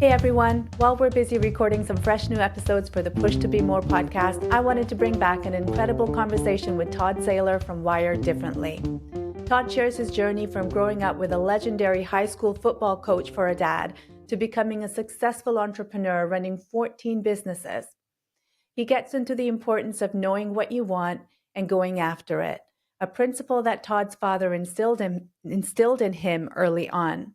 Hey everyone, while we're busy recording some fresh new episodes for the Push to Be More podcast, I wanted to bring back an incredible conversation with Todd Saylor from Wired Differently. Todd shares his journey from growing up with a legendary high school football coach for a dad to becoming a successful entrepreneur running 14 businesses. He gets into the importance of knowing what you want and going after it, a principle that Todd's father instilled in him early on.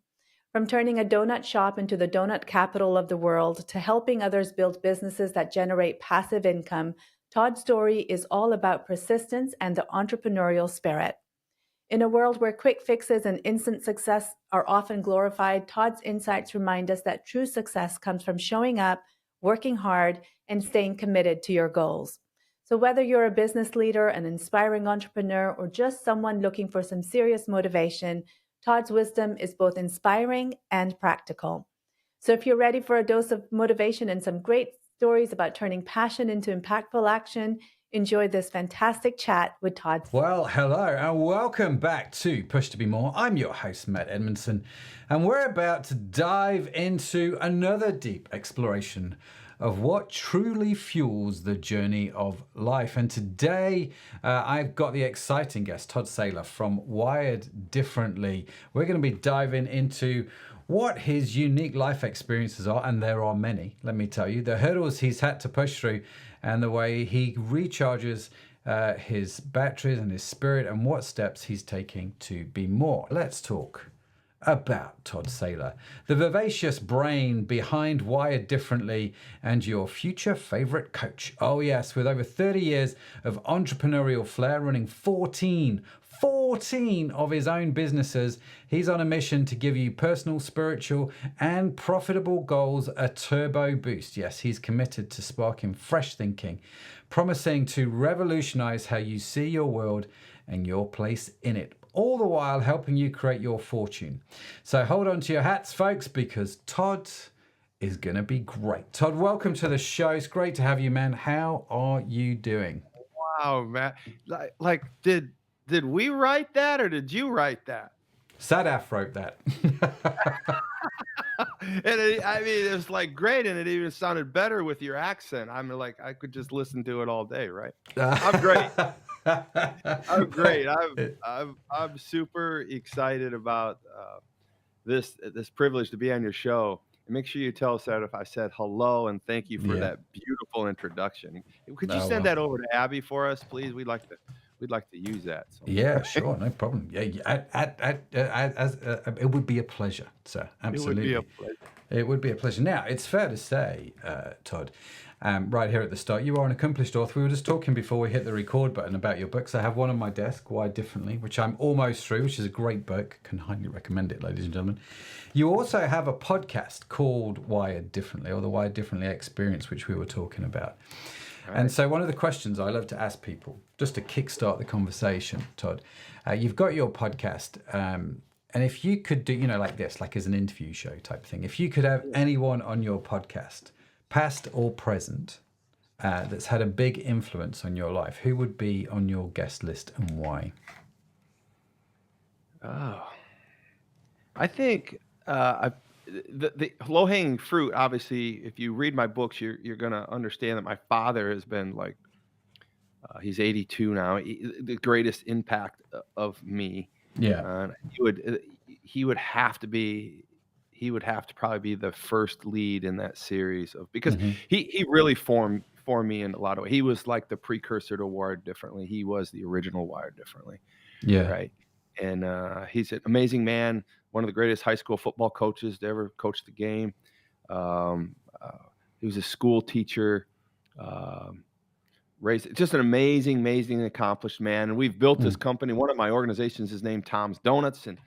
From turning a donut shop into the donut capital of the world to helping others build businesses that generate passive income, Todd's story is all about persistence and the entrepreneurial spirit. In a world where quick fixes and instant success are often glorified, Todd's insights remind us that true success comes from showing up, working hard, and staying committed to your goals. So whether you're a business leader, an inspiring entrepreneur, or just someone looking for some serious motivation, Todd's wisdom is both inspiring and practical. So if you're ready for a dose of motivation and some great stories about turning passion into impactful action, enjoy this fantastic chat with Todd. Well, hello and welcome back to Push to Be More. I'm your host, Matt Edmundson, and we're about to dive into another deep exploration of what truly fuels the journey of life. And today, I've got the exciting guest, Todd Saylor from Wired Differently. We're going to be diving into what his unique life experiences are, and there are many, let me tell you, the hurdles he's had to push through, and the way he recharges his batteries and his spirit, and what steps he's taking to be more. Let's talk about Todd Saylor, the vivacious brain behind Wired Differently and your future favorite coach. Oh yes, with over 30 years of entrepreneurial flair, running 14 of his own businesses, he's on a mission to give you personal, spiritual, and profitable goals a turbo boost. Yes, he's committed to sparking fresh thinking, promising to revolutionize how you see your world and your place in it, all the while helping you create your fortune. So hold on to your hats, folks, because Todd is going to be great. Todd, welcome to the show. It's great to have you, man. How are you doing? Wow, Matt. Like did we write that or did you write that? Sadaf wrote that. It was like great, and it even sounded better with your accent. I'm like, I could just listen to it all day, right? I'm great. I'm great. I'm super excited about this privilege to be on your show. And make sure you tell us that if I said hello and thank you for that beautiful introduction. Could you send that over to Abby for us, please? We'd like to use that. So. Yeah, sure, no problem. Yeah, it would be a pleasure, sir. Absolutely, it would be a pleasure. Now, it's fair to say, Todd, right here at the start, you are an accomplished author. We were just talking before we hit the record button about your books. I have one on my desk, Wired Differently, which I'm almost through, which is a great book. Can highly recommend it, ladies and gentlemen. You also have a podcast called Wired Differently, or the Wired Differently Experience, which we were talking about. Right. And so one of the questions I love to ask people, just to kickstart the conversation, Todd, you've got your podcast, and if you could do, like this, like as an interview show type thing, if you could have anyone on your podcast, past or present, that's had a big influence on your life, who would be on your guest list and why? Oh, I think the low-hanging fruit, obviously, if you read my books, you're going to understand that my father has been like, he's 82 now, the greatest impact of me. Yeah. He would have to probably be the first lead in that series because he really formed me in a lot of ways. He was like the precursor to Wired Differently. He was the original Wired Differently. Yeah. Right. And he's an amazing man, one of the greatest high school football coaches to ever coach the game. He was a school teacher, raised just an amazing, accomplished man. And we've built this company. One of my organizations is named Tom's Donuts, and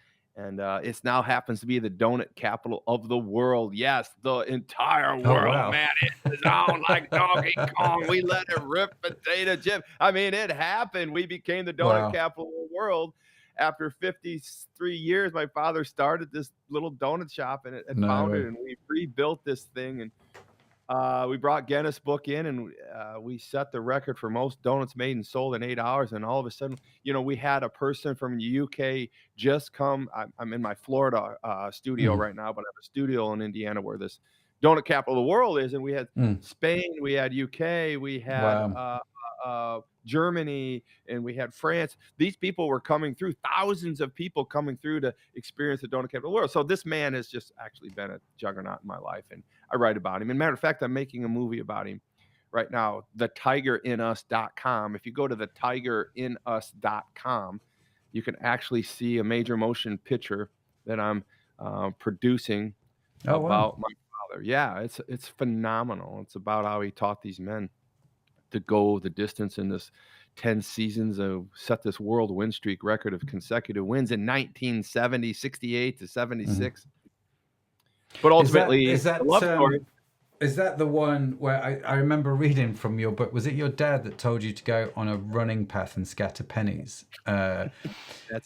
it's now happens to be the donut capital of the world. Yes, the entire world, wow. Man. It is on like Donkey Kong. We let it rip, potato chip. I mean, it happened. We became the donut capital of the world. After 53 years, my father started this little donut shop and founded, and we rebuilt this thing. And we brought Guinness Book in, and we set the record for most donuts made and sold in 8 hours. And all of a sudden, we had a person from the UK just come. I'm in my Florida studio right now, but I have a studio in Indiana where this donut capital of the world is. And we had Mm. Spain, we had UK, we had Germany, and we had France. These people were coming through, thousands of people coming through to experience the donut capital of the world. So this man has just actually been a juggernaut in my life, and I write about him. And matter of fact, I'm making a movie about him right now, thetigerinus.com. If you go to thetigerinus.com, you can actually see a major motion picture that I'm producing about my father. Yeah, it's phenomenal. It's about how he taught these men to go the distance in this 10 seasons of set this world win streak record of consecutive wins in 1970, 68 to 76. But ultimately, is that the love story. Is that the one where I remember reading from your book? Was it your dad that told you to go on a running path and scatter pennies? That's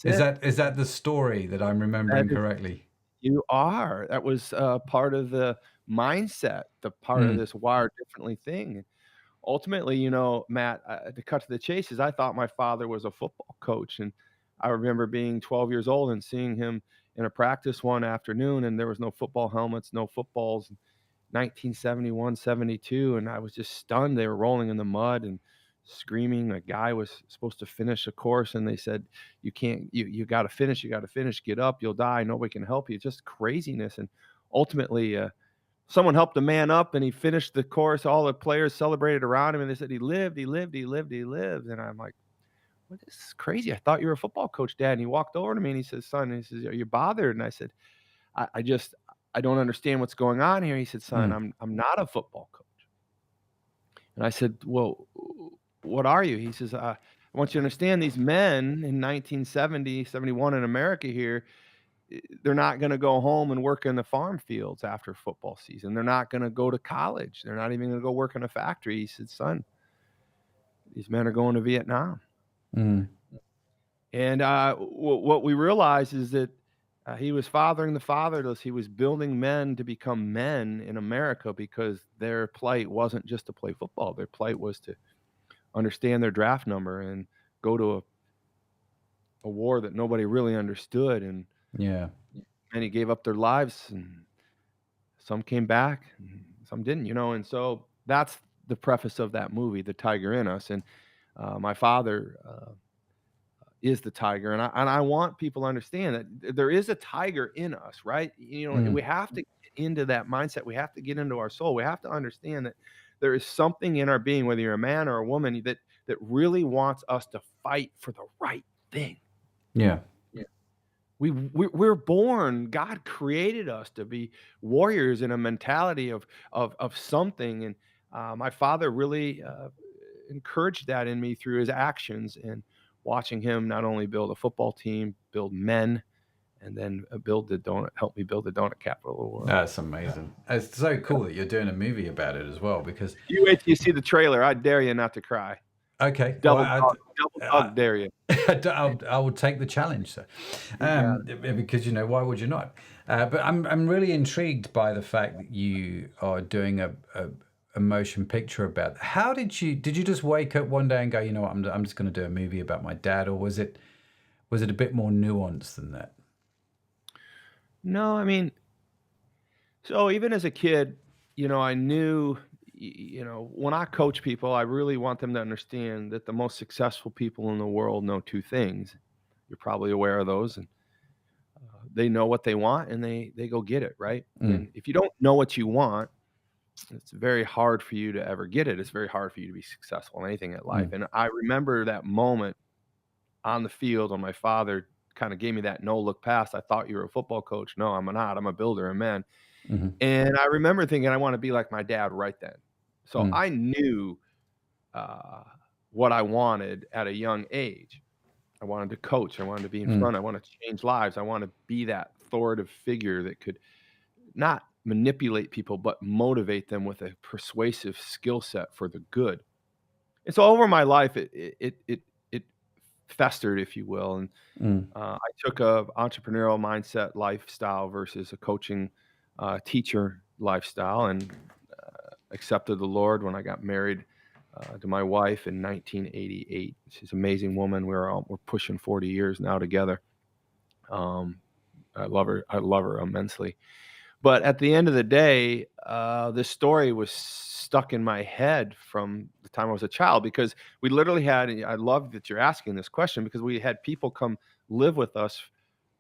it. Is that the story that I'm remembering correctly? You are. That was part of the mindset, the part of this wire differently thing. Ultimately, you know, Matt, to cut to the chase, is I thought my father was a football coach, and I remember being 12 years old and seeing him in a practice one afternoon, and there was no football helmets, no footballs. 1971, 72, and I was just stunned. They were rolling in the mud and screaming. A guy was supposed to finish a course, and they said, "You can't. You got to finish. You got to finish. Get up. You'll die. Nobody can help you." It's just craziness. And ultimately, someone helped the man up, and he finished the course. All the players celebrated around him, and they said, "He lived. He lived. He lived. He lived." And I'm like, "Well, this is crazy. I thought you were a football coach, Dad." And he walked over to me and he says, "Son," he says, "Are you bothered?" And I said, I don't understand what's going on here." He said, "Son, I'm not a football coach." And I said, "Well, what are you?" He says, "I want you to understand these men in 1970, 71 in America here, they're not going to go home and work in the farm fields after football season. They're not going to go to college. They're not even going to go work in a factory." He said, "Son, these men are going to Vietnam." And what we realized is that he was fathering the fatherless. He was building men to become men in America, because their plight wasn't just to play football. Their plight was to understand their draft number and go to a war that nobody really understood. And many gave up their lives, and some came back, and some didn't, you know. And so that's the preface of that movie, The Tiger in Us. And my father is the tiger, and I want people to understand that there is a tiger in us, right? You know, we have to get into that mindset. We have to get into our soul. We have to understand that there is something in our being, whether you're a man or a woman, that really wants us to fight for the right thing. Yeah. We're born. God created us to be warriors in a mentality of something, and my father really encouraged that in me through his actions, and watching him not only build a football team, build men, and then help me build the donut capital of the world. That's amazing. It's so cool that you're doing a movie about it as well, because you wait till you see the trailer. I dare you not to cry. Okay. Double dog dare you. I will take the challenge, sir. Because, you know, why would you not? But I'm really intrigued by the fact that you are doing a motion picture about that. How did you just wake up one day and go, you know what, I'm just going to do a movie about my dad, or was it a bit more nuanced than that? No, I mean, so even as a kid, you know, I knew, you know, when I coach people, I really want them to understand that the most successful people in the world know two things. You're probably aware of those, and they know what they want, and they go get it, right? And if you don't know what you want, it's very hard for you to ever get it. It's very hard for you to be successful in anything in life. And I remember that moment on the field when my father kind of gave me that no look pass. "I thought you were a football coach." "No, I'm not. I'm a builder of men." And I remember thinking, I want to be like my dad right then. So I knew what I wanted at a young age. I wanted to coach. I wanted to be in front. I wanted to change lives. I want to be that authoritative figure that could not manipulate people, but motivate them with a persuasive skill set for the good. And so over my life, it festered, if you will. And I took a entrepreneurial mindset lifestyle versus a coaching teacher lifestyle, and accepted the Lord when I got married to my wife in 1988. She's an amazing woman. We're pushing 40 years now together. I love her immensely. But at the end of the day, this story was stuck in my head from the time I was a child, because we literally had, and I love that you're asking this question, because we had people come live with us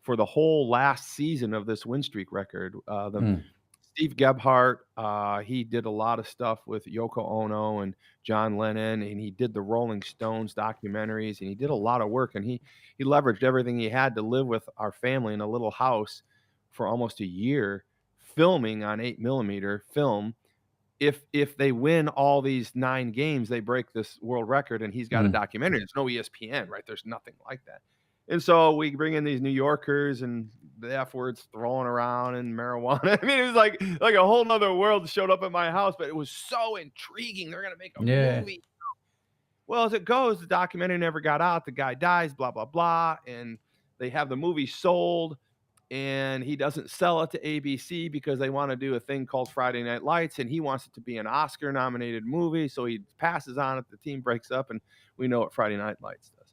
for the whole last season of this win streak record. Mm. Steve Gebhardt, he did a lot of stuff with Yoko Ono and John Lennon, and he did the Rolling Stones documentaries, and he did a lot of work, and he leveraged everything he had to live with our family in a little house for almost a year, filming on 8mm film. If they win all these 9 games, they break this world record, and he's got a documentary. There's no ESPN, right? There's nothing like that. And so we bring in these New Yorkers, and the F words thrown around, and marijuana. I mean, it was like a whole nother world showed up at my house, but it was so intriguing. They're going to make a movie. Well, as it goes, the documentary never got out. The guy dies, blah, blah, blah. And they have the movie sold, and he doesn't sell it to ABC because they want to do a thing called Friday Night Lights, and he wants it to be an Oscar-nominated movie. So he passes on it. The team breaks up, and we know what Friday Night Lights does.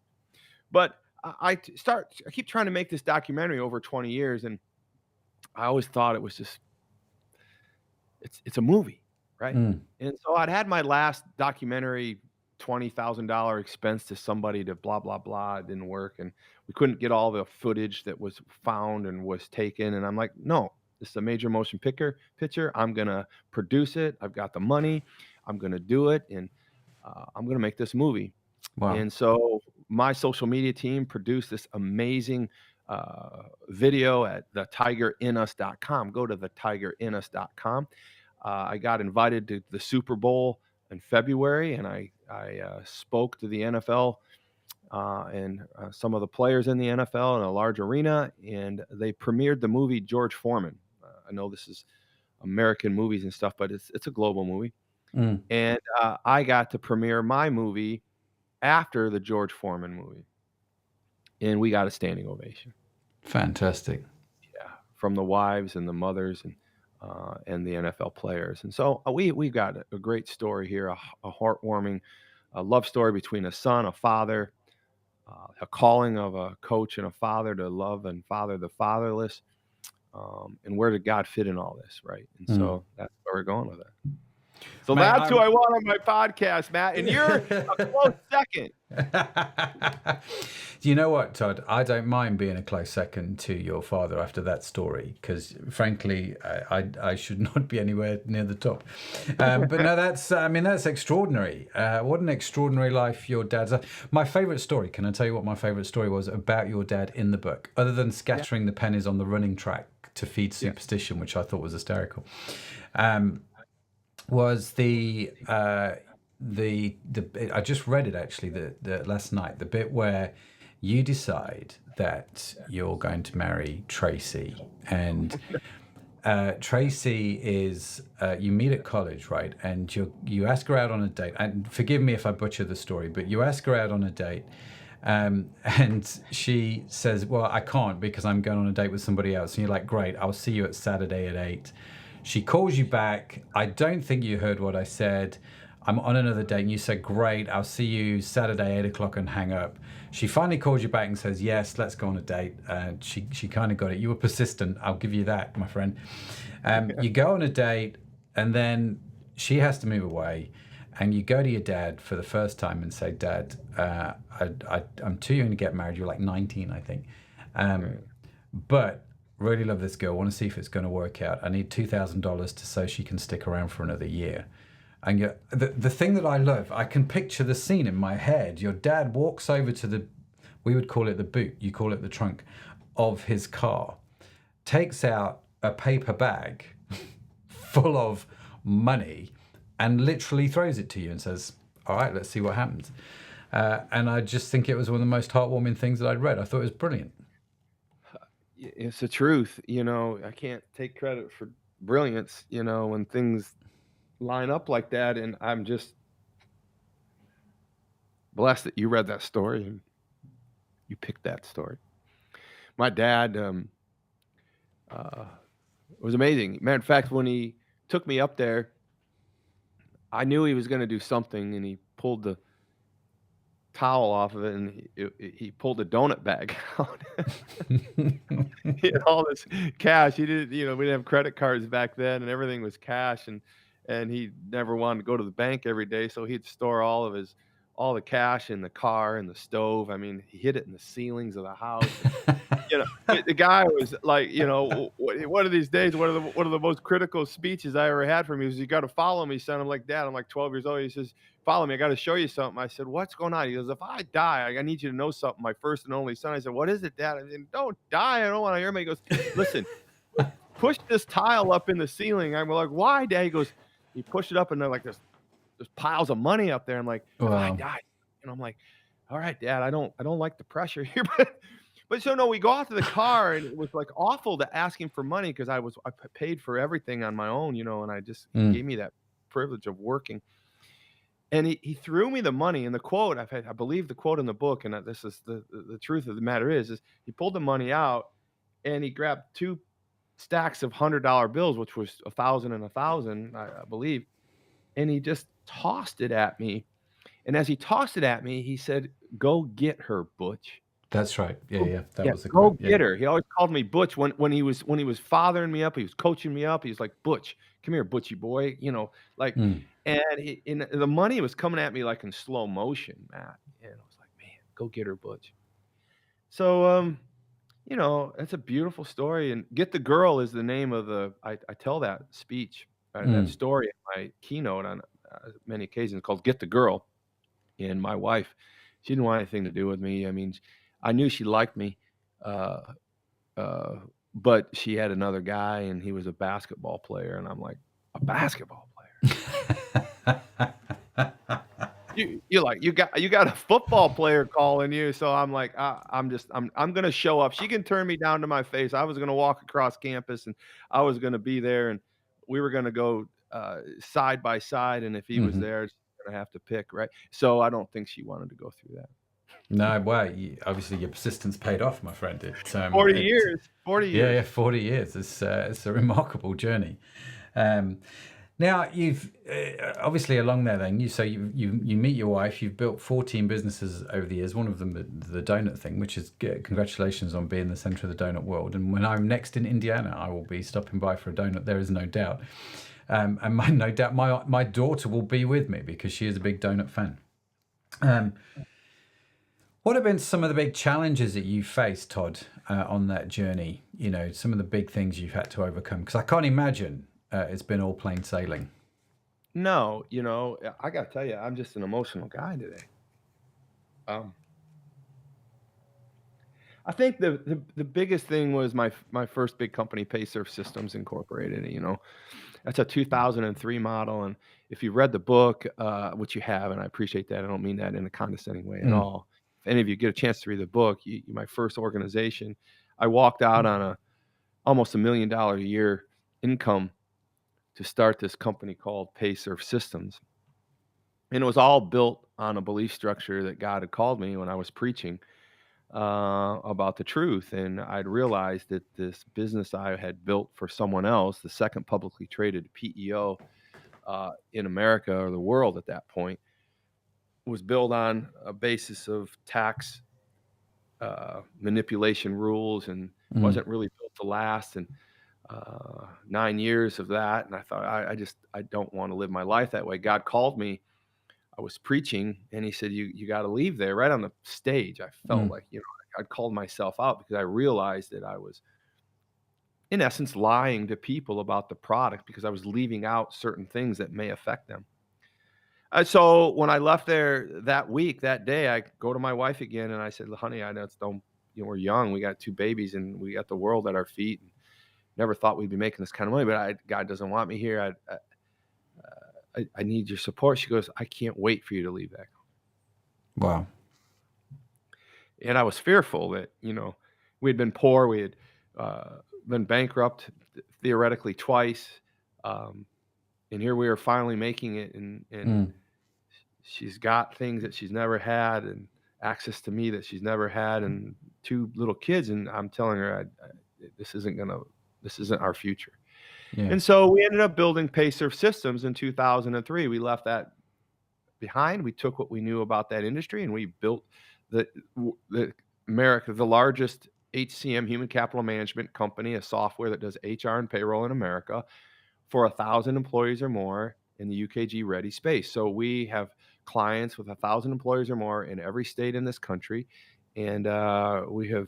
But I keep trying to make this documentary over 20 years, and I always thought it was just, it's a movie, right? And so I'd had my last documentary $20,000 expense to somebody to blah, blah, blah. It didn't work, and we couldn't get all the footage that was found and was taken. And I'm like, no, this is a major motion picture. I'm going to produce it. I've got the money. I'm going to do it, and I'm going to make this movie. Wow. And so my social media team produced this amazing video at thetigerinus.com. Go to thetigerinus.com. I got invited to the Super Bowl in February, and I spoke to the NFL and some of the players in the NFL in a large arena, and they premiered the movie George Foreman. I know this is American movies and stuff, but it's a global movie. And I got to premiere my movie after the George Foreman movie, and we got a standing ovation. Fantastic. Yeah, from the wives and the mothers and the NFL players. And so we got a great story here, a heartwarming love story between a son, a father, a calling of a coach and a father to love and father the fatherless. And where did God fit in all this, right? And so that's where we're going with it. So that's who I want on my podcast, Matt, and you're a close second. You know what, Todd? I don't mind being a close second to your father after that story, because frankly, I should not be anywhere near the top. But no, that's extraordinary. What an extraordinary life your dad's. My favorite story. Can I tell you what my favorite story was about your dad in the book, other than scattering the pennies on the running track to feed superstition, which I thought was hysterical. Was I just read it actually the last night, the bit where you decide that you're going to marry Tracy, and Tracy is you meet at college, right? And you ask her out on a date, and forgive me if I butcher the story, but you ask her out on a date, and she says, well, I can't because I'm going on a date with somebody else. And you're like, great, I'll see you at Saturday at 8. She calls you back. I don't think you heard what I said. I'm on another date. And you said, great, I'll see you Saturday, 8 o'clock, and hang up. She finally calls you back and says, yes, let's go on a date. She kind of got it. You were persistent. I'll give you that, my friend. You go on a date, and then she has to move away. And you go to your dad for the first time and say, Dad, I'm too young to get married. You're like 19, I think. But really love this girl. I want to see if it's going to work out. I need $2,000 so she can stick around for another year. And the thing that I love, I can picture the scene in my head. Your dad walks over to we would call it the boot, you call it the trunk of his car, takes out a paper bag full of money and literally throws it to you and says, all right, let's see what happens. And I just think it was one of the most heartwarming things that I'd read. I thought it was brilliant. It's the truth. I can't take credit for brilliance, when things line up like that. And I'm just blessed that you read that story and you picked that story. My dad was amazing. Matter of fact, when he took me up there, I knew he was going to do something, and he pulled the towel off of it, and he pulled a donut bag out. He had all this cash. He didn't, we didn't have credit cards back then, and everything was cash, and he never wanted to go to the bank every day, so he'd store all the cash in the car and the stove. I mean, he hid it in the ceilings of the house. The guy was like, one of these days, one of the most critical speeches I ever had from him was, "You got to follow me, son." I'm like, "Dad, I'm like 12 years old." He says, "Follow me. I got to show you something." I said, "What's going on?" He goes, "If I die, I need you to know something. My first and only son." I said, "What is it, Dad?" I said, "Don't die. I don't want to hear me." He goes, "Listen, push this tile up in the ceiling." I'm like, "Why, Dad?" He goes, he pushed it up, and they're like, there's piles of money up there. I'm like, "If I Wow. die," I'm like, "All right, Dad, I don't like the pressure here." But so no, we go out to the car, and it was like awful to ask him for money because I paid for everything on my own, and he Mm. gave me that privilege of working. And he threw me the money, and the quote, I believe the quote in the book, and this is the truth of the matter is he pulled the money out, and he grabbed two stacks of $100 bills, which was 1,000 and 1,000, I believe, and he just tossed it at me. And as he tossed it at me, he said, "Go get her, Butch." That's right. Yeah. That Yeah, was the "Go quote. Yeah. get her." He always called me Butch when he was fathering me up, he was coaching me up, he was like, "Butch, come here, Butchie boy," like, Mm. and the money was coming at me like in slow motion, Matt, and I was like, "Man, go get her, Butch." So, it's a beautiful story, and "Get the Girl" is the name of I tell that speech, that Mm. story in my keynote on, many occasions, called "Get the Girl." And my wife, she didn't want anything to do with me. I mean, I knew she liked me, uh, uh, but she had another guy, and he was a basketball player, and I'm like, "A basketball player? You got a football player calling you." So I'm like, I'm gonna show up. She can turn me down to my face. I was gonna walk across campus, and I was gonna be there, and we were gonna go side by side, and if he was Mhm. there, she's gonna have to pick, right? So I don't think she wanted to go through that. No, well, obviously your persistence paid off, my friend. 40 years, 40 Yeah, years. 40 years. It's a remarkable journey. Um, Now you've obviously along there. Then you meet your wife. You've built 14 businesses over the years. One of them the donut thing, which is congratulations on being the center of the donut world. And when I'm next in Indiana, I will be stopping by for a donut. There is no doubt. And no doubt my daughter will be with me because she is a big donut fan. What have been some of the big challenges that you faced, Todd, on that journey? Some of the big things you've had to overcome. Because I can't imagine it's been all plain sailing. No, I gotta tell you, I'm just an emotional guy today. Um, I think the biggest thing was my first big company, Paysurf Systems Incorporated. That's a 2003 model, and if you read the book, which you have, and I appreciate that, I don't mean that in a condescending way at Mm. all. If any of you get a chance to read the book, my first organization, I walked out on almost $1 million a year income to start this company called Paysurf Systems, and it was all built on a belief structure that God had called me when I was preaching about the truth. And I'd realized that this business I had built for someone else, the second publicly traded PEO in America or the world at that point, was built on a basis of tax manipulation rules and Mm. wasn't really built to last. And 9 years of that, and I thought, I don't want to live my life that way. God called me. I was preaching, and he said, you got to leave there. Right on the stage, I felt Mm. like, I'd called myself out because I realized that I was, in essence, lying to people about the product because I was leaving out certain things that may affect them. So when I left there that week, that day, I go to my wife again, and I said, "Honey, I just don't, we're young. We got two babies, and we got the world at our feet. And never thought we'd be making this kind of money, but God doesn't want me here. I need your support." She goes, "I can't wait for you to leave that." Wow. And I was fearful that, we had been poor. We had been bankrupt theoretically twice. Um, and here we are finally making it. And Mm. she's got things that she's never had and access to me that she's never had and two little kids. And I'm telling her, this isn't our future. Yeah. And so we ended up building Paysurf Systems in 2003. We left that behind. We took what we knew about that industry and we built the the largest HCM, human capital management company, a software that does HR and payroll in America for 1,000 employees or more in the UKG ready space. So we have clients with 1,000 employees or more in every state in this country, and we have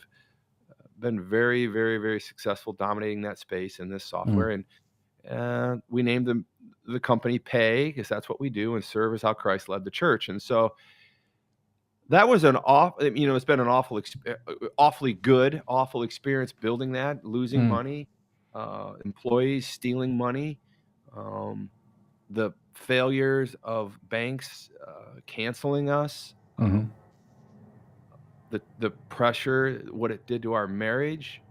been very, very, very successful dominating that space in this software. And we named the company Pay because that's what we do, and serve is how Christ led the church. And so that was it's been an awfully good experience building that, losing money, employees stealing money, the failures of banks canceling us, the pressure, what it did to our marriage,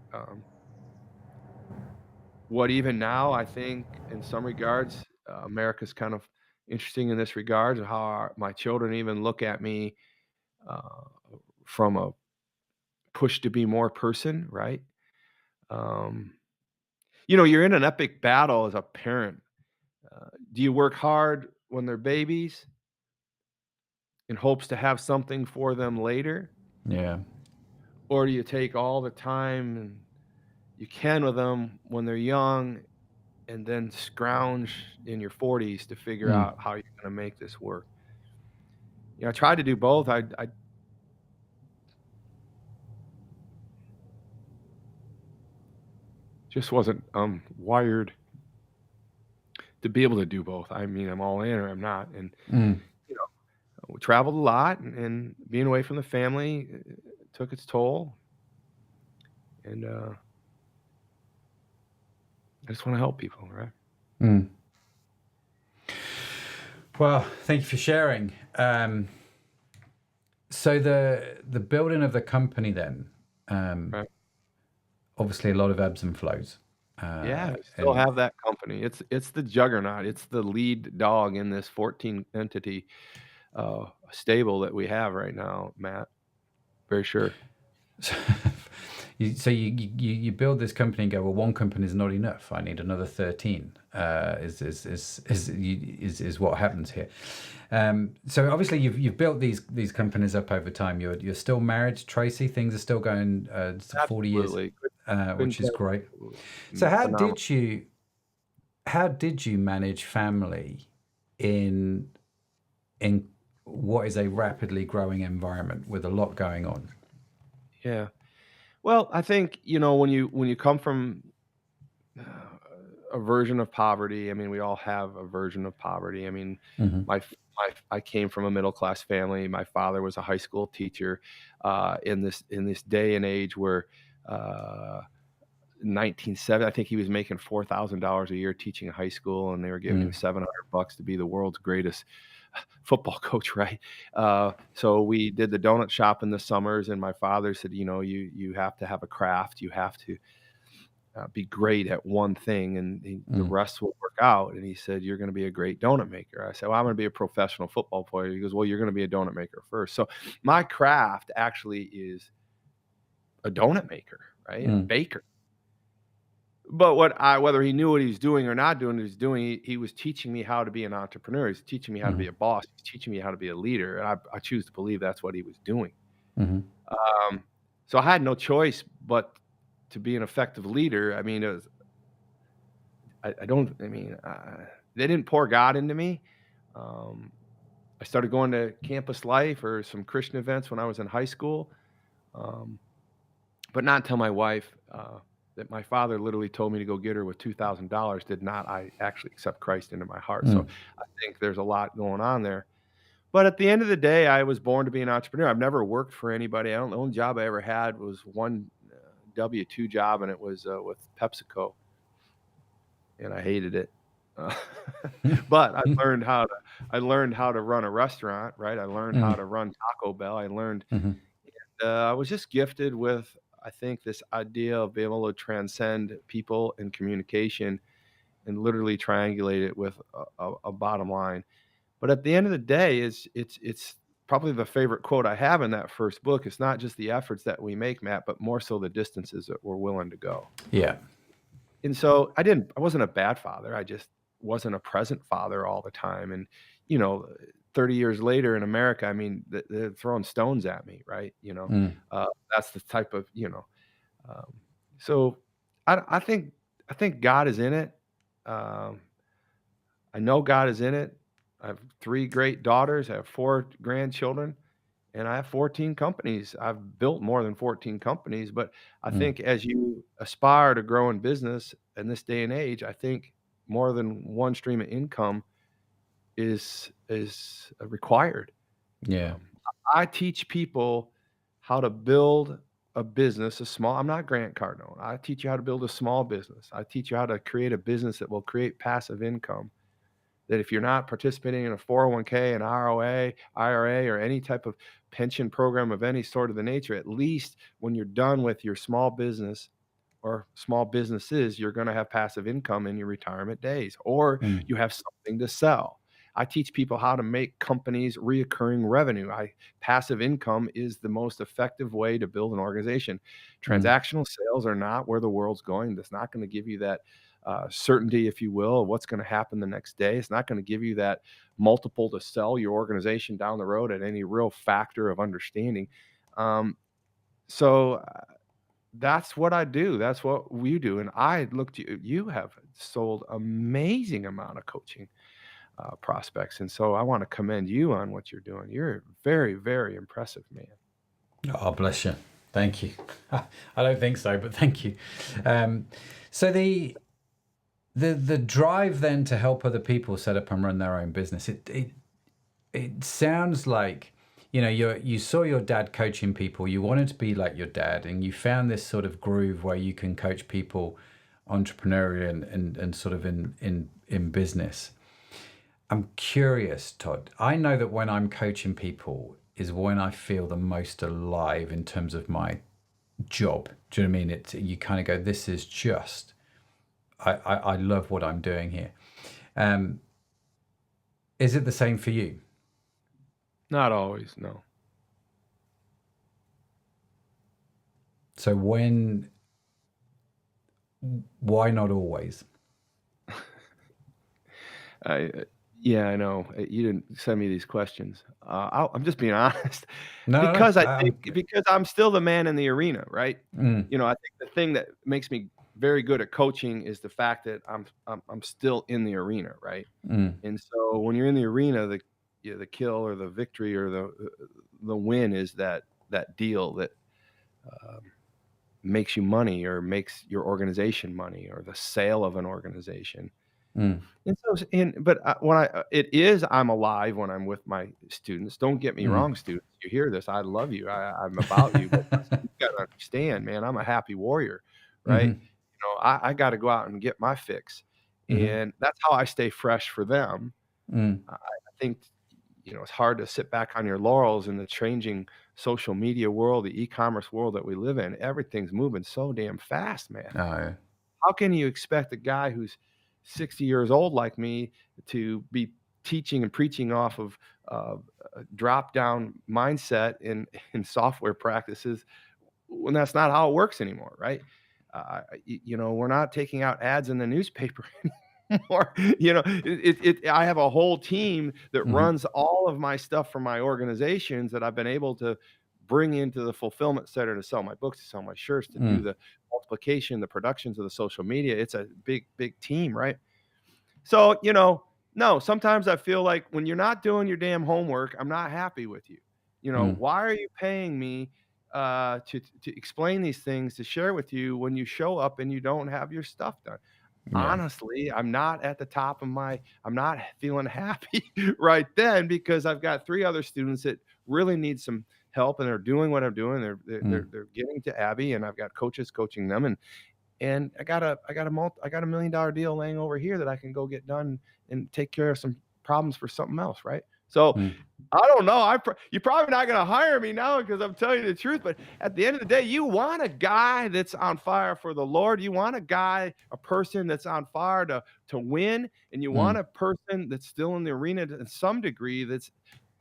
what even now I think in some regards America's kind of interesting in this regard, and how my children even look at me from a push to be more person, right? You're in an epic battle as a parent. Do you work hard when they're babies in hopes to have something for them later? Yeah. Or do you take all the time you can with them when they're young and then scrounge in your 40s to figure out how you're going to make this work? I tried to do both. I just wasn't wired to be able to do both. I mean, I'm all in or I'm not. And we traveled a lot, and being away from the family took its toll. And I just want to help people, right? Well, thank you for sharing. So the building of the company then, Right. obviously a lot of ebbs and flows. Yeah, we still have that company. It's the juggernaut. It's the lead dog in this 14 entity stable that we have right now, Matt. Very sure. So you build this company and go, well, one company is not enough. I need another 13. Is what happens here. So obviously you've built these companies up over time. You're still married to Tracy. Things are still going 40 years, which is great. So how did you manage family in what is a rapidly growing environment with a lot going on? Yeah. Well, I think, when you come from a version of poverty, I mean, we all have a version of poverty. I mean, I came from a middle class family. My father was a high school teacher in this day and age where 1970, I think he was making $4,000 a year teaching high school, and they were giving him $700 to be the world's greatest football coach, right? So we did the donut shop in the summers, and my father said, you have to have a craft. You have to be great at one thing, and the rest will work out. And he said, you're going to be a great donut maker. I said, well, I'm going to be a professional football player. He goes, well, you're going to be a donut maker first. So my craft actually is a donut maker, right? A baker. But whether he knew what he was doing or not doing what he was doing, he was teaching me how to be an entrepreneur. He's teaching me how to be a boss. He's teaching me how to be a leader. And I choose to believe that's what he was doing. So I had no choice but to be an effective leader. I mean, they didn't pour God into me. I started going to Campus Life or some Christian events when I was in high school. But not until my wife, that my father literally told me to go get her with $2,000, did not I actually accept Christ into my heart. So I think there's a lot going on there. But at the end of the day, I was born to be an entrepreneur. I've never worked for anybody. The only job I ever had was one W-2 job, and it was with PepsiCo, and I hated it. But I learned how to run a restaurant, right? I learned how to run Taco Bell. I learned, I was just gifted with, I think, this idea of being able to transcend people and communication and literally triangulate it with a bottom line. But at the end of the day, it's probably the favorite quote I have in that first book. It's not just the efforts that we make, Matt, but more so the distances that we're willing to go. Yeah. And so I wasn't a bad father. I just wasn't a present father all the time. And, 30 years later in America, I mean, they're throwing stones at me, right? That's the type of, um, so I think God is in it. Um, I know God is in it. I have 3 great daughters. I have 4 grandchildren, and I have 14 companies. I've built more than 14 companies, but I Mm. think as you aspire to grow in business in this day and age, I think more than one stream of income is required. Yeah. Um, I teach people how to build a business, I'm not Grant Cardone. I teach you how to build a small business. I teach you how to create a business that will create passive income. That if you're not participating in a 401k, an ROA, IRA, or any type of pension program of any sort of the nature, at least when you're done with your small business or small businesses, you're going to have passive income in your retirement days, or Mm. you have something to sell. I teach people how to make companies reoccurring revenue. Passive income is the most effective way to build an organization. Mm. Transactional sales are not where the world's going. That's not going to give you that certainty, if you will, of what's going to happen the next day. It's not going to give you that multiple to sell your organization down the road at any real factor of understanding. So that's what I do. That's what we do. And I looked at you. You have sold amazing amount of coaching prospects. And so I want to commend you on what you're doing. You're very, very impressive, man. Oh, bless you. Thank you. I don't think so, but thank you. So the drive then to help other people set up and run their own business, it sounds like, you saw your dad coaching people, you wanted to be like your dad, and you found this sort of groove where you can coach people entrepreneurially and sort of in business. I'm curious, Todd. I know that when I'm coaching people is when I feel the most alive in terms of my job. Do you know what I mean? You kind of go, this is just, I love what I'm doing here. Is it the same for you? Not always, no. So why not always? Yeah, I know. You didn't send me these questions. I'm just being honest No, because no, I think because I'm still the man in the arena, right? Mm. I think the thing that makes me very good at coaching is the fact that I'm still in the arena, right? Mm. And so when you're in the arena, the kill or the victory or the win is that deal that makes you money or makes your organization money or the sale of an organization. Mm. And so, but I'm alive when I'm with my students. Don't get me Mm. wrong, students. You hear this? I love you. I'm about you. But you got to understand, man. I'm a happy warrior, right? Mhm. I got to go out and get my fix, Mhm. and that's how I stay fresh for them. Mm. I think it's hard to sit back on your laurels in the changing social media world, the e-commerce world that we live in. Everything's moving so damn fast, man. Oh, yeah. How can you expect a guy who's 60 years old like me to be teaching and preaching off of a drop-down mindset in software practices when that's not how it works anymore, right? We're not taking out ads in the newspaper anymore. I have a whole team that Mhm. runs all of my stuff for my organizations that I've been able to bring into the fulfillment center to sell my books, to sell my shirts, to do Mm. the multiplication, the productions of the social media. It's a big, big team, right? So, no, sometimes I feel like when you're not doing your damn homework, I'm not happy with you. Mm. Why are you paying me to explain these things, to share with you when you show up and you don't have your stuff done? Yeah. Honestly, I'm not at the top of I'm not feeling happy right then because I've got 3 other students that really need some help and they're doing what I'm doing. Mm. They're getting to Abby and I've got coaches coaching them and I got a $1 million deal laying over here that I can go get done and take care of some problems for something else, right? So Mm. I don't know. You're probably not going to hire me now because I'm telling you the truth. But at the end of the day, you want a guy that's on fire for the Lord. You want a person that's on fire to win, and you want Mm. a person that's still in the arena to some degree that's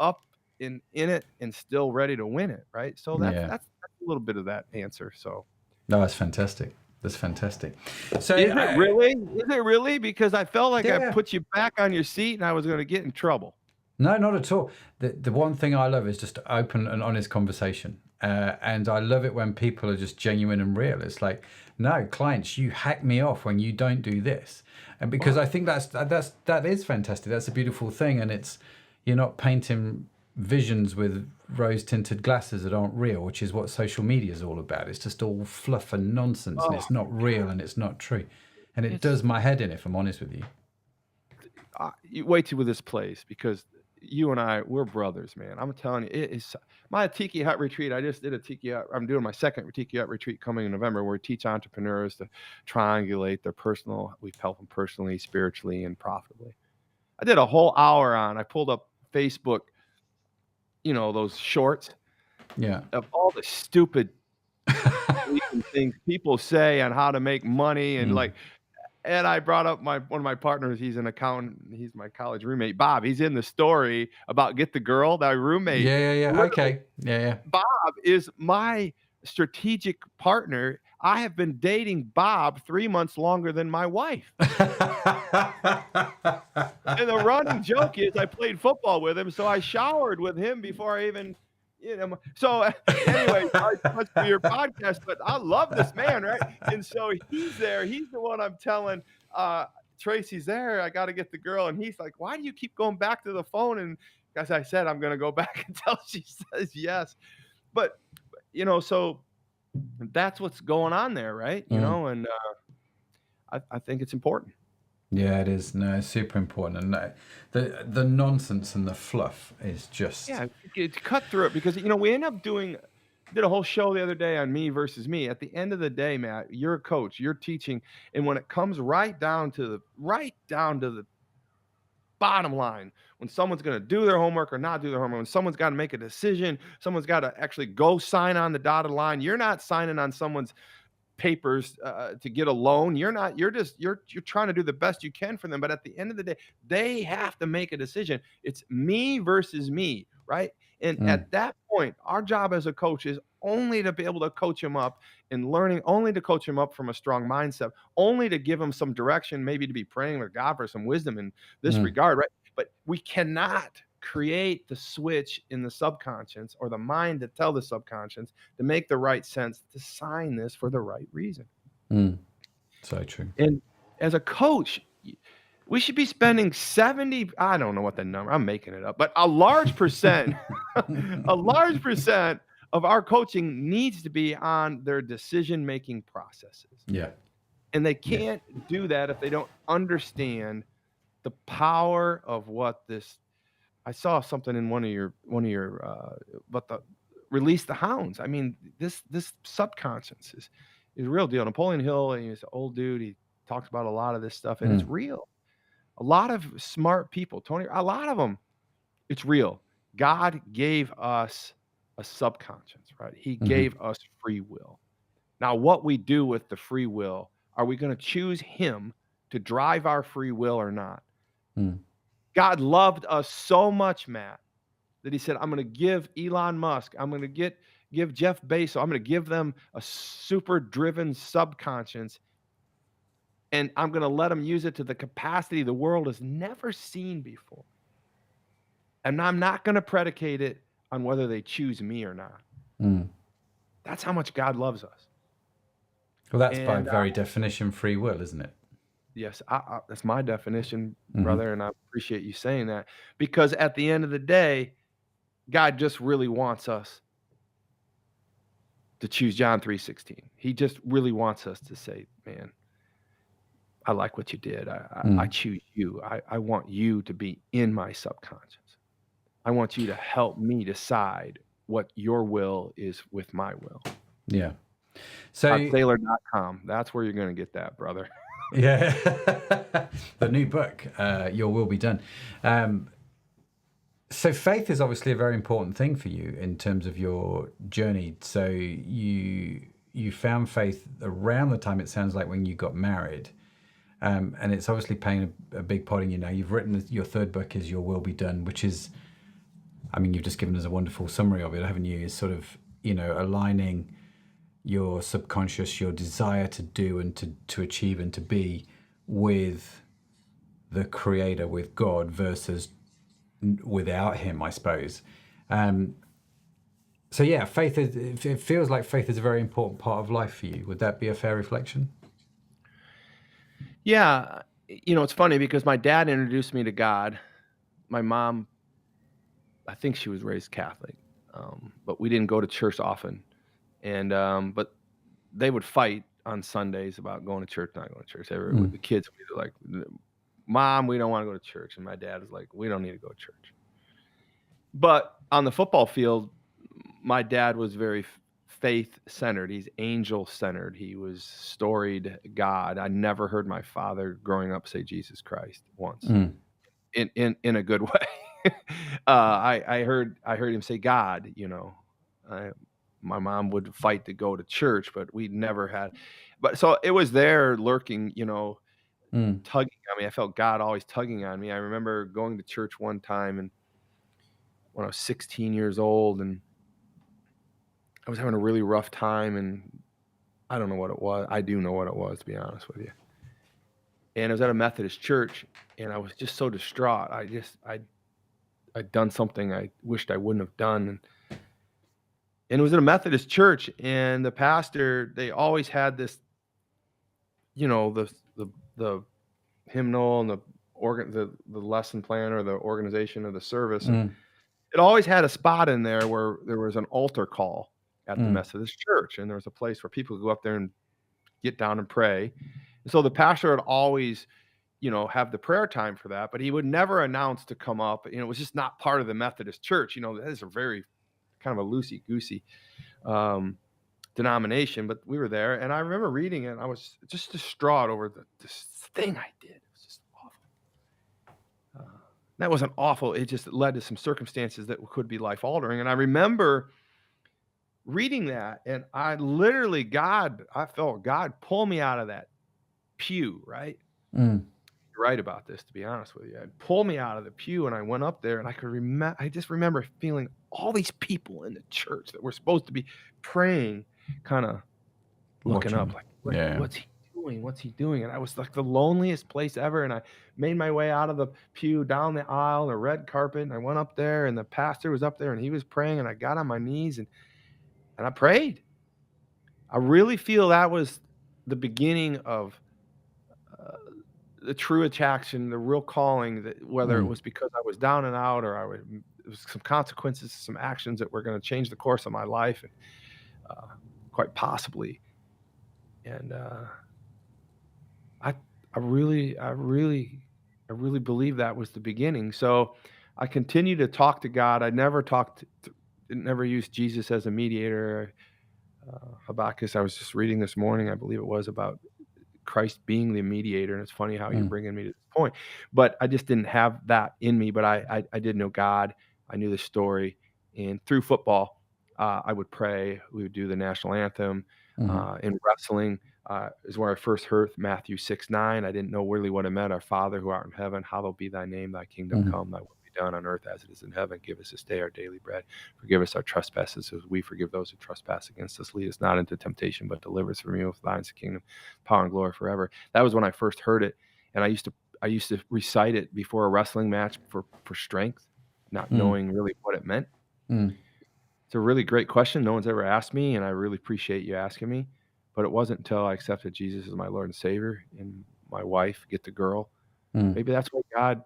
up in it and still ready to win it, right? So Yeah. that's a little bit of that answer. So. No, that's fantastic. That's fantastic. So, Is it really? Is it really? Because I felt like I yeah. put you back on your seat and I was going to get in trouble. No, not at all. The one thing I love is just open and honest conversation. And I love it when people are just genuine and real. It's like, no, clients, you hack me off when you don't do this. And because I think that is fantastic. That's a beautiful thing. And you're not painting visions with rose-tinted glasses that aren't real, which is what social media is all about. It's just all fluff and nonsense, and it's not real and it's not true. And it does my head in, if I'm honest with you. You wait till this place, because you and I, we're brothers, man. I'm telling you, it is my Tiki Hut retreat. I just did a Tiki Hut. I'm doing my second Tiki Hut retreat coming in November, where we teach entrepreneurs to triangulate their personal. We help them personally, spiritually, and profitably. I did a whole hour I pulled up Facebook, those shorts, of all the stupid things people say on how to make money, and and I brought up one of my partners. He's an accountant. He's my college roommate, Bob. He's in the story about Get the Girl, that roommate. Yeah. Okay. Yeah. Bob is my strategic partner. I have been dating Bob 3 months longer than my wife. And the running joke is I played football with him, so I showered with him before I even, So anyway, sorry for your podcast, but I love this man, right? And so he's there. He's the one I'm telling. Tracy's there. I got to get the girl, and he's like, "Why do you keep going back to the phone?" And as I said, I'm going to go back until she says yes. But so that's what's going on there, right? And I think it's important. Yeah, it is. No, it's super important. And the nonsense and the fluff is just... Yeah, it's cut through it, because, we end up did a whole show the other day on me versus me. At the end of the day, Matt, you're a coach, you're teaching. And when it comes right down to the bottom line, when someone's going to do their homework or not do their homework, when someone's got to make a decision, someone's got to actually go sign on the dotted line. You're not signing on someone's papers to get a loan. You're trying to do the best you can for them. But at the end of the day, they have to make a decision. It's me versus me, right? And at that point, our job as a coach is only to be able to coach them up in learning, only to coach them up from a strong mindset, only to give them some direction, maybe to be praying with God for some wisdom in this regard, right? But we cannot create the switch in the subconscious, or the mind to tell the subconscious to make the right sense, to sign this for the right reason. So true. And as a coach, we should be spending 70, I don't know what the number, I'm making it up, but a large percent, of our coaching needs to be on their decision-making processes. Yeah. And they can't do that if they don't understand the power of what this. I saw something in one of your but the release the hounds. I mean, this subconscious is a real deal. Napoleon Hill, he's an old dude. He talks about a lot of this stuff, and it's real. A lot of smart people, Tony, a lot of them, it's real. God gave us a subconscious, right? He gave us free will. Now, what we do with the free will, are we going to choose him to drive our free will or not? God loved us so much, Matt, that he said, I'm going to give Elon Musk, I'm going to give Jeff Bezos, I'm going to give them a super driven subconscious, and I'm going to let them use it to the capacity the world has never seen before. And I'm not going to predicate it on whether they choose me or not. That's how much God loves us. Well, that's by very definition free will, isn't it? Yes, that's my definition, brother, and I appreciate you saying that, because at the end of the day, God just really wants us to choose John 3:16. He just really wants us to say, man, I like what you did. I choose you. I want you to be in my subconscious. I want you to help me decide what your will is with my will. Yeah. So Saylor.com. That's where you're going to get that, brother. Yeah. The new book, Your Will Be Done. So faith is obviously a very important thing for you in terms of your journey. So you found faith around the time, it sounds like, when you got married. And it's obviously playing a big part in you now. You've written your third book is Your Will Be Done, which is, I mean, you've just given us a wonderful summary of it, haven't you? Is sort of, aligning your subconscious, your desire to do and to achieve and to be with the creator, with God, versus without him, I suppose. So yeah, it feels like faith is a very important part of life for you. Would that be a fair reflection? Yeah. It's funny because my dad introduced me to God. My mom, I think she was raised Catholic, but we didn't go to church often. And but they would fight on Sundays about going to church, not going to church. The kids would be like, "Mom, we don't want to go to church," and my dad was like, "We don't need to go to church." But on the football field, my dad was very faith-centered. He's angel-centered. He was storied God. I never heard my father growing up say Jesus Christ once, in a good way. I heard him say God. My mom would fight to go to church, but we never had. But so it was there lurking, tugging on me. I felt God always tugging on me. I remember going to church one time and when I was 16 years old, and I was having a really rough time, and I don't know what it was. I do know what it was, to be honest with you. And I was at a Methodist church, and I was just so distraught. I'd done something I wished I wouldn't have done. And it was in a Methodist church, and the pastor, they always had this, the hymnal and the lesson plan or the organization of the service. It always had a spot in there where there was an altar call at the Methodist church, and there was a place where people could go up there and get down and pray. And so the pastor would always, have the prayer time for that, but he would never announce to come up. It was just not part of the Methodist church. That is a very kind of a loosey-goosey denomination, but we were there, and I remember reading it, and I was just distraught over this thing I did. It was just awful. That wasn't awful. It just led to some circumstances that could be life-altering, and I remember reading that, and I felt God pull me out of that pew, right? You're right about this, to be honest with you. I'd pull me out of the pew, and I went up there, and I just remember feeling all these people in the church that were supposed to be praying, kind of looking up, like, what's he doing? What's he doing? And I was like the loneliest place ever. And I made my way out of the pew, down the aisle, the red carpet, and I went up there, and the pastor was up there, and he was praying, and I got on my knees, and I prayed. I really feel that was the beginning of the true attraction, the real calling, that whether it was because I was down and out, or it was some consequences, some actions that were going to change the course of my life, and quite possibly. And I really believe that was the beginning. So I continued to talk to God. I never never used Jesus as a mediator. Habakkuk, I was just reading this morning, I believe it was, about Christ being the mediator, and it's funny how you're bringing me to this point. But I just didn't have that in me. But I did know God. I knew the story, and through football, I would pray. We would do the national anthem. In wrestling is where I first heard Matthew 6:9. I didn't know really what it meant. Our Father who art in heaven, hallowed be thy name. Thy kingdom come. Thy will be done on earth as it is in heaven. Give us this day our daily bread. Forgive us our trespasses as we forgive those who trespass against us. Lead us not into temptation, but deliver us from evil. For thine is the kingdom, power, and glory forever. That was when I first heard it, and I used to recite it before a wrestling match for strength, not knowing really what it meant. It's a really great question. No one's ever asked me, and I really appreciate you asking me. But it wasn't until I accepted Jesus as my Lord and Savior, and my wife, get the girl. Maybe that's why God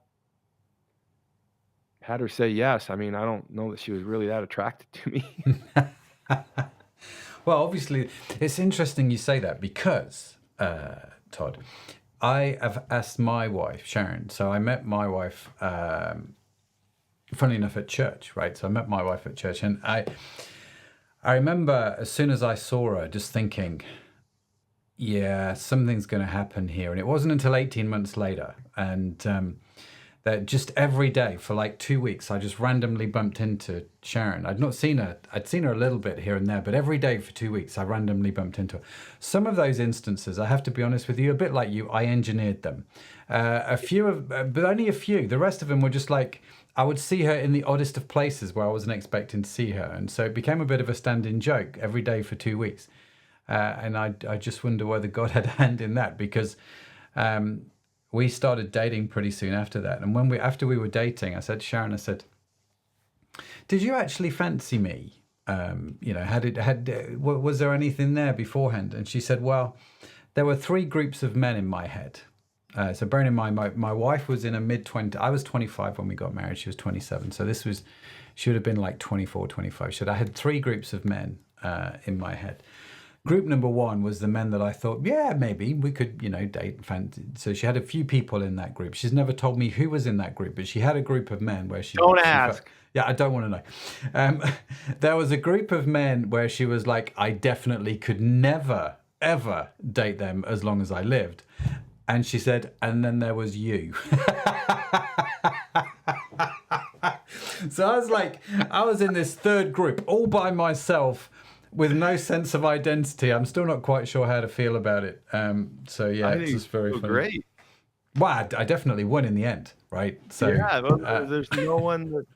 had her say yes. I mean, I don't know that she was really that attracted to me. Well, obviously, it's interesting you say that because, Todd, I have asked my wife, Sharon. So I met my wife, funny enough, at church, right? So I met my wife at church, and I remember as soon as I saw her, just thinking, yeah, something's going to happen here. And it wasn't until 18 months later, and that just every day for like 2 weeks, I just randomly bumped into Sharon. I'd not seen her. I'd seen her a little bit here and there, but every day for 2 weeks, I randomly bumped into her. Some of those instances, I have to be honest with you, a bit like you, I engineered them. But only a few. The rest of them were just like, I would see her in the oddest of places where I wasn't expecting to see her. And so it became a bit of a stand-in joke every day for 2 weeks. And I just wonder whether God had a hand in that, because we started dating pretty soon after that. And after we were dating, I said to Sharon, I said, "Did you actually fancy me? Was there anything there beforehand?" And she said, "Well, there were three groups of men in my head." So bearing in mind, my wife was in her mid-20s. I was 25 when we got married. She was 27. So she would have been like 24, 25. She said, I had three groups of men in my head. Group number one was the men that I thought, yeah, maybe we could, date and fancy. So she had a few people in that group. She's never told me who was in that group, but she had a group of men where she... Don't ask. Yeah, I don't want to know. There was a group of men where she was like, I definitely could never, ever date them as long as I lived. And she said, and then there was you. So I was in this third group all by myself with no sense of identity. I'm still not quite sure how to feel about it. So yeah, it's just very funny. Great. Well, I definitely won in the end, right? So yeah, there's no one that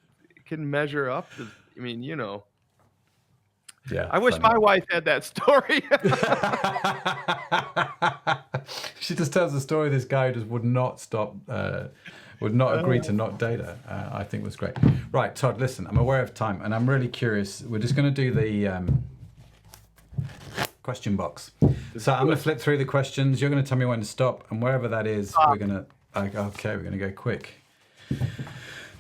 can measure up to, Yeah, I wish my wife had that story. She just tells the story of this guy who just would not agree to not date her. I think was great. Right, Todd, listen, I'm aware of time and I'm really curious. We're just going to do the question box. So I'm going to flip through the questions. You're going to tell me when to stop, and wherever that is, we're going to go quick.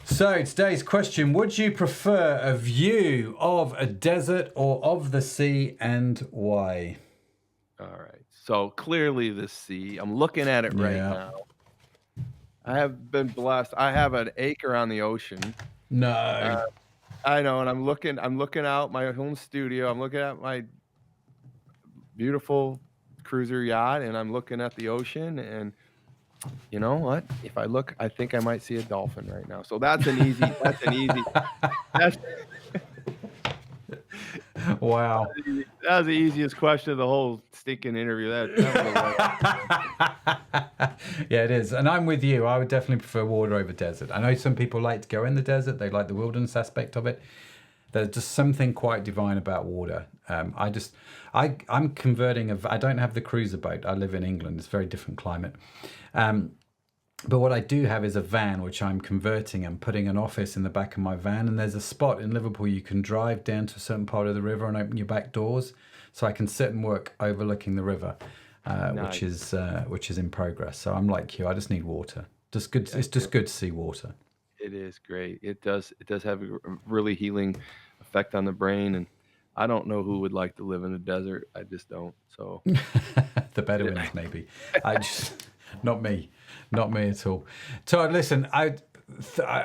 So today's question, would you prefer a view of a desert or of the sea, and why? All right. So clearly the sea. I'm looking at it right now. I have been blessed. I have an acre on the ocean. No. I know, and I'm looking out my home studio. I'm looking at my beautiful cruiser yacht, and I'm looking at the ocean, and you know what? If I look, I think I might see a dolphin right now. So that's an easy. Wow. That was the easiest question of the whole stinking interview. Yeah, it is. And I'm with you. I would definitely prefer water over desert. I know some people like to go in the desert. They like the wilderness aspect of it. There's just something quite divine about water. I'm converting. I don't have the cruiser boat. I live in England. It's a very different climate. But what I do have is a van, which I'm converting. I'm putting an office in the back of my van. And there's a spot in Liverpool you can drive down to a certain part of the river and open your back doors. So I can sit and work overlooking the river, nice. which is in progress. So I'm like you. I just need water. Just good. It's just good to see water. It is great. It does have a really healing effect on the brain. And I don't know who would like to live in the desert. I just don't. So the Bedouins, maybe. Not me at all. Todd, listen, I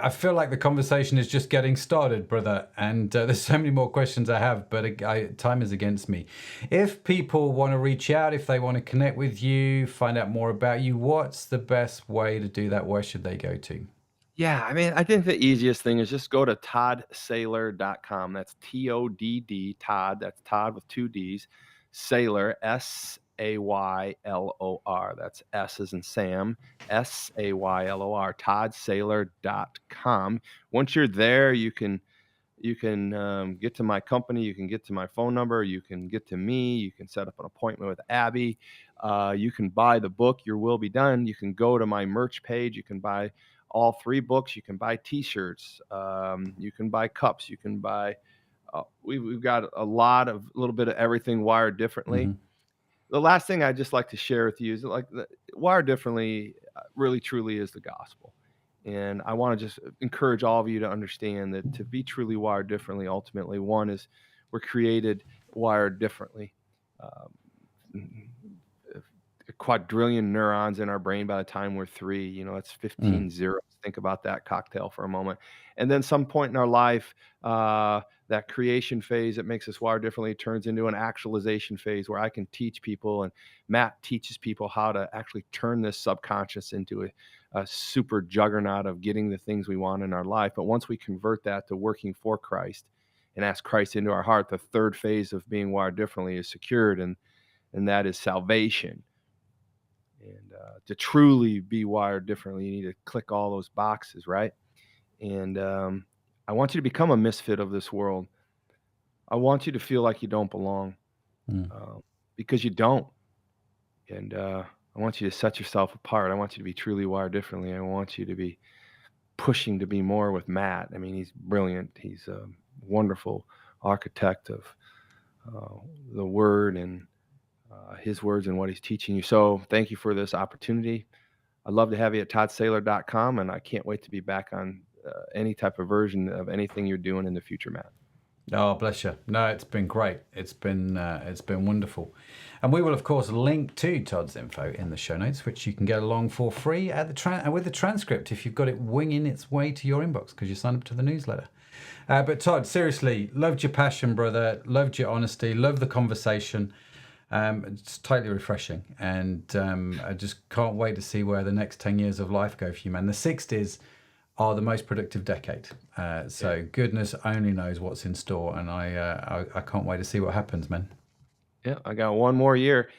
feel like the conversation is just getting started, brother, and there's so many more questions I have, but time is against me. If people want to reach out, if they want to connect with you, find out more about you, what's the best way to do that? Where should they go to? Yeah, I mean, I think the easiest thing is just go to toddsaylor.com. That's TODD, Todd. That's Todd with two Ds. Saylor, SAYLOR. That's S as in Sam, SAYLOR, toddsaylor.com. Once you're there, you can get to my company, you can get to my phone number, you can get to me, you can set up an appointment with Abby, you can buy the book, Your Will Be Done, you can go to my merch page, you can buy all three books, you can buy t-shirts, you can buy cups, you can buy, we've got a little bit of everything wired differently. Mm-hmm. The last thing I'd just like to share with you is Wired Differently really truly is the gospel. And I want to just encourage all of you to understand that to be truly wired differently, ultimately, one is we're created wired differently. A quadrillion neurons in our brain by the time we're 3, that's 15 zeros. Think about that cocktail for a moment. And then some point in our life, that creation phase that makes us wired differently turns into an actualization phase where I can teach people, and Matt teaches people how to actually turn this subconscious into a super juggernaut of getting the things we want in our life. But once we convert that to working for Christ and ask Christ into our heart, the third phase of being wired differently is secured, and that is salvation. And to truly be wired differently, you need to click all those boxes, right? And I want you to become a misfit of this world. I want you to feel like you don't belong, because you don't. And I want you to set yourself apart. I want you to be truly wired differently. I want you to be pushing to be more with Matt. I mean, he's brilliant. He's a wonderful architect of the word and his words and what he's teaching you. So thank you for this opportunity. I'd love to have you at toddsaylor.com, and I can't wait to be back on any type of version of anything you're doing in the future, Matt. Oh, bless you. No, it's been great. It's been wonderful. And we will, of course, link to Todd's info in the show notes, which you can get along for free at with the transcript if you've got it winging its way to your inbox because you signed up to the newsletter. But Todd, seriously, loved your passion, brother. Loved your honesty. Loved the conversation. It's totally refreshing. And I just can't wait to see where the next 10 years of life go for you, man. The 60s are the most productive decade. So goodness only knows what's in store. And I can't wait to see what happens, man. Yeah, I got one more year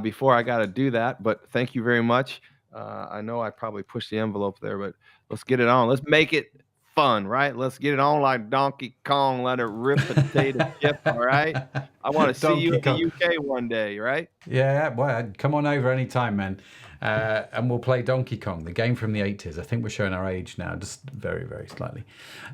before I got to do that. But thank you very much. I know I probably pushed the envelope there, but let's get it on. Let's make it fun, right? Let's get it on like Donkey Kong. Let it rip and potato chip, all right? I want to see you in the UK one day, right? Yeah, well, come on over anytime, man. And we'll play Donkey Kong, the game from the 80s. I think we're showing our age now, just very, very slightly.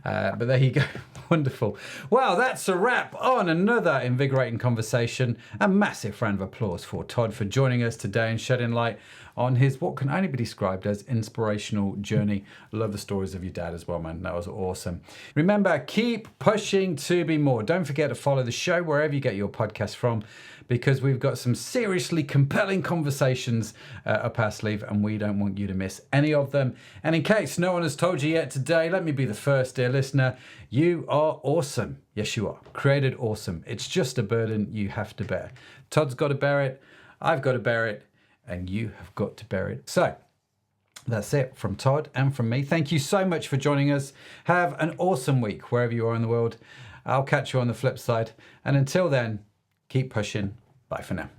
But there you go. Wonderful. Well, that's a wrap on another invigorating conversation. A massive round of applause for Todd for joining us today and shedding light on his what can only be described as inspirational journey. Love the stories of your dad as well, man. That was awesome. Remember, keep pushing to be more. Don't forget to follow the show wherever you get your podcast from, because we've got some seriously compelling conversations up our sleeve and we don't want you to miss any of them. And in case no one has told you yet today, let me be the first, dear listener. You are awesome. Yes, you are. Created awesome. It's just a burden you have to bear. Todd's got to bear it. I've got to bear it. And you have got to bear it. So that's it from Todd and from me. Thank you so much for joining us. Have an awesome week wherever you are in the world. I'll catch you on the flip side. And until then, keep pushing. Bye for now.